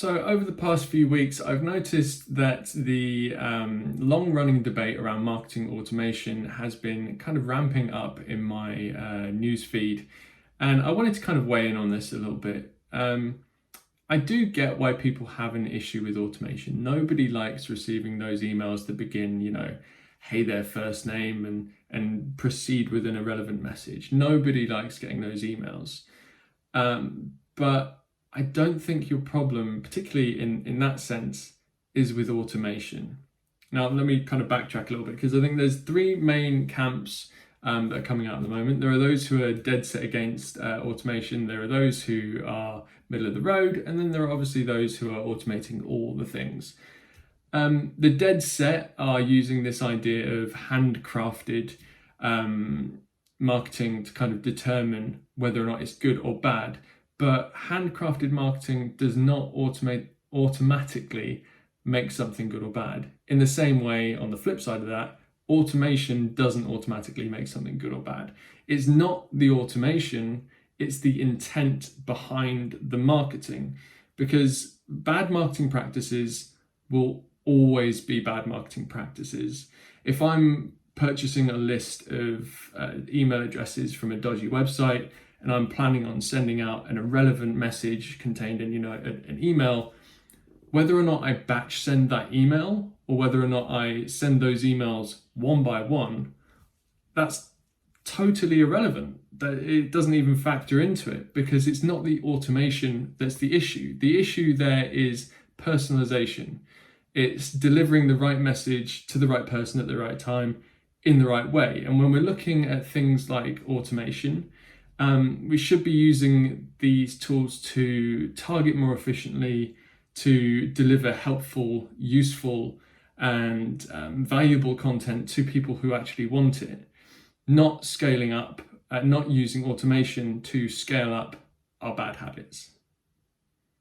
So over the past few weeks, I've noticed that the long-running debate around marketing automation has been kind of ramping up in my news feed, and I wanted to kind of weigh in on this a little bit. I do get why people have an issue with automation. Nobody likes receiving those emails that begin, hey there, first name, and proceed with an irrelevant message. Nobody likes getting those emails. But I don't think your problem, particularly in that sense, is with automation. Now, let me kind of backtrack a little bit, because I think there's three main camps that are coming out at the moment. There are those who are dead set against automation. There are those who are middle of the road. And then there are obviously those who are automating all the things. The dead set are using this idea of handcrafted marketing to kind of determine whether or not it's good or bad. But handcrafted marketing does not automatically make something good or bad. In the same way, on the flip side of that, automation doesn't automatically make something good or bad. It's not the automation, it's the intent behind the marketing. Because bad marketing practices will always be bad marketing practices. If I'm purchasing a list of email addresses from a dodgy website, and I'm planning on sending out an irrelevant message contained in, an email, whether or not I batch send that email or whether or not I send those emails one by one, that's totally irrelevant. That it doesn't even factor into it, because it's not the automation that's the issue. The issue there is personalization. It's delivering the right message to the right person at the right time in the right way. And when we're looking at things like automation, we should be using these tools to target more efficiently, to deliver helpful, useful, and valuable content to people who actually want it, not scaling up, not using automation to scale up our bad habits.